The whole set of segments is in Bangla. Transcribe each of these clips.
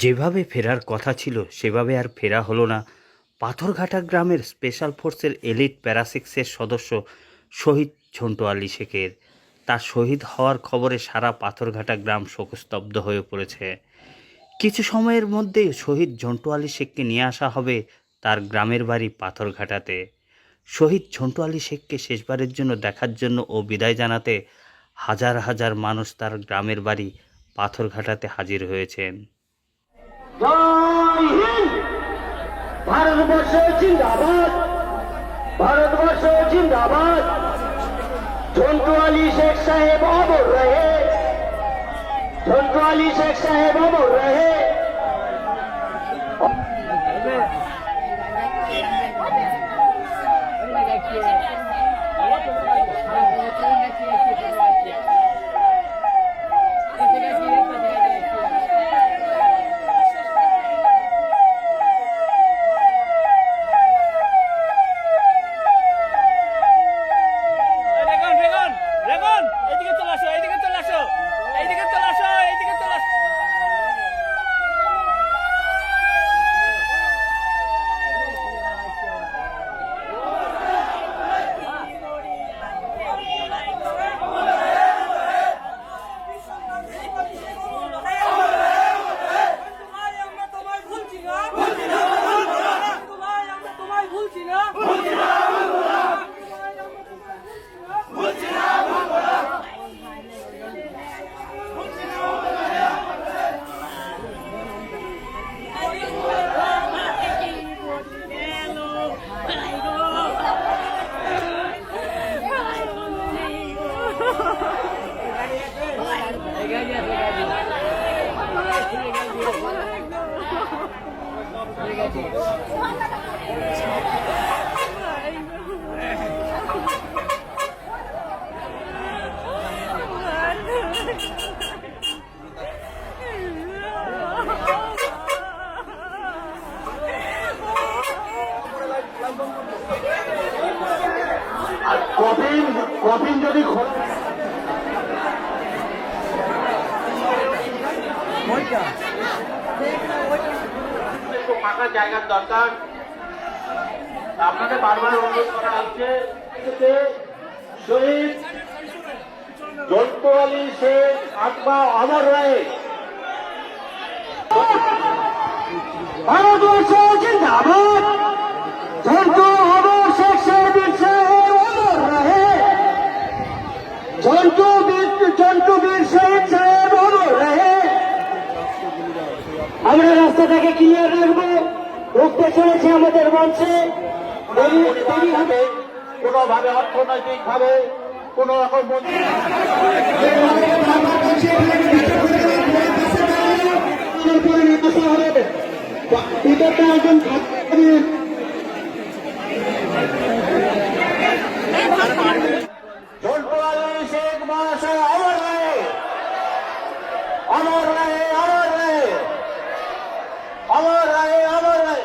যেভাবে ফেরার কথা ছিল সেভাবে আর ফেরা হলো না পাথরঘাটা গ্রামের স্পেশাল ফোর্সের এলিট প্যারাসিক্সের সদস্য শহীদ ঝন্টু আলী শেখের। তার শহীদ হওয়ার খবরে সারা পাথরঘাটা গ্রাম শোকস্তব্ধ হয়ে পড়েছে। কিছু সময়ের মধ্যেই শহীদ ঝন্টু আলী শেখকে নিয়ে আসা হবে তার গ্রামের বাড়ি পাথরঘাটাতে। শহীদ ঝন্টু আলী শেখকে শেষবারের জন্য দেখার জন্য ও বিদায় জানাতে হাজার হাজার মানুষ তার গ্রামের বাড়ি পাথরঘাটাতে হাজির হয়েছেন। জয় হিন্দ। ভারতবর্ষ জিন্দাবাদ, ভারতবর্ষ জিন্দাবাদ। ঝন্টু আলী শেখ সাহেব অমর রহে, ঝন্টু আলী শেখ সাহেব অমর রহে। কফিন যদি ফাঁকা জায়গার দরকার, আপনাদের বারবার অনুরোধ করা হচ্ছে। শহীদ ঝন্টু আলী শেখ আত্মা অমর রহে। ভারতবর্ষ জিন্দাবাদ, ঝন্টু অমর শেখ সাহেব অমর রহে। ঝন্টু বীর শহীদ সাহেব অমর রহে। আমরা রাস্তাটাকে ক্লিয়ার রাখবো। ঢুকতে চলেছে আমাদের মঞ্চে। কোনোভাবে অর্থনৈতিক ভাবে কোন রকম ঝন্টু আলী শেখ মহাশয় অমর রহে, অমর রহে, অমর রহে, অমর রহে, অমর রহে।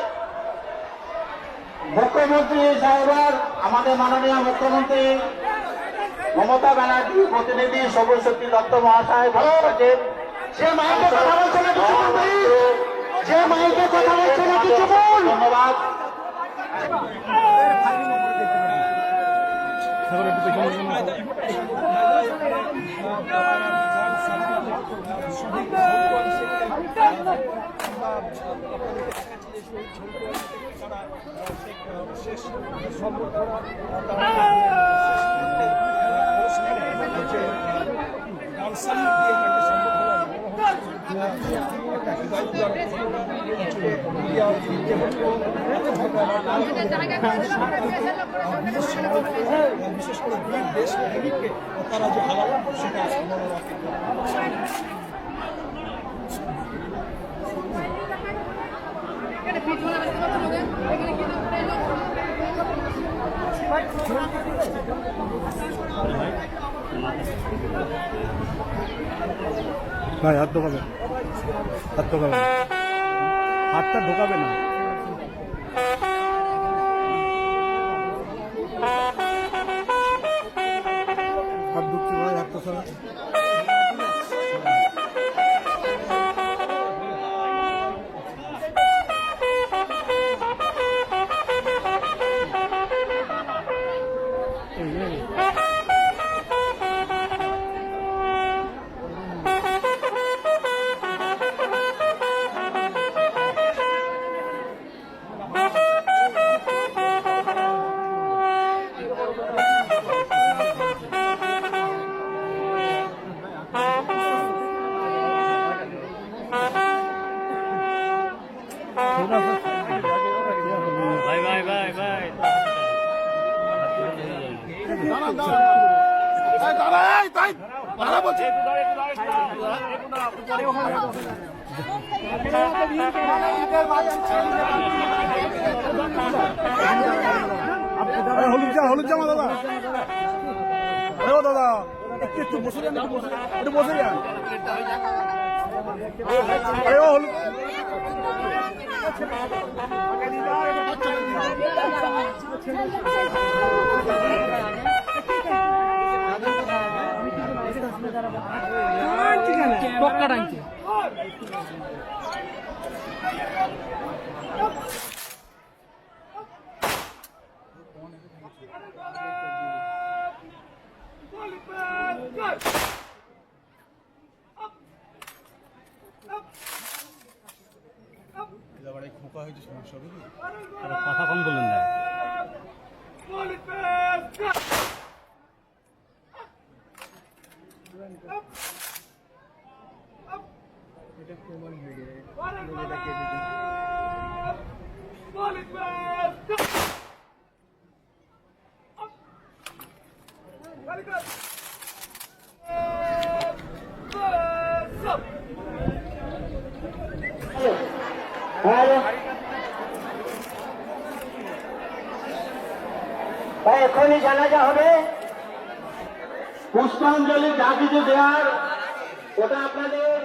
মুখ্যমন্ত্রী সাহেবার, আমাদের মাননীয় মুখ্যমন্ত্রী মমতা ব্যানার্জি প্রতিনিধি সবুজ শক্তি দত্ত মহাশয় যে মাইকে কথা বলছে না কিছু বল, যে মাইকে কথা বলছে না কিছু বল। ধন্যবাদ। বিশেষ করে দেশ তারা যে হারালো সেটা মনে রাখতে ভাই হাত ঢোকাবে, হাত ঢোকাবে, হাতটা ঢোকাবে না। হাত ঢুকছে ভাই, হাতটা ছাড়া। ভাই ভাই ভাই ভাই হলুদ জামা দাদা। আরে ও দাদা একটু বসে যান, একটু বসে যান। আরে ও হলুদ খোকা হয়েছে, সমস্যা হবে কি? কথা কম বললেন না। এখনই জানাজা হবে, পুষ্পাঞ্জলি যা কিছু দেওয়ার ওটা আপনাদের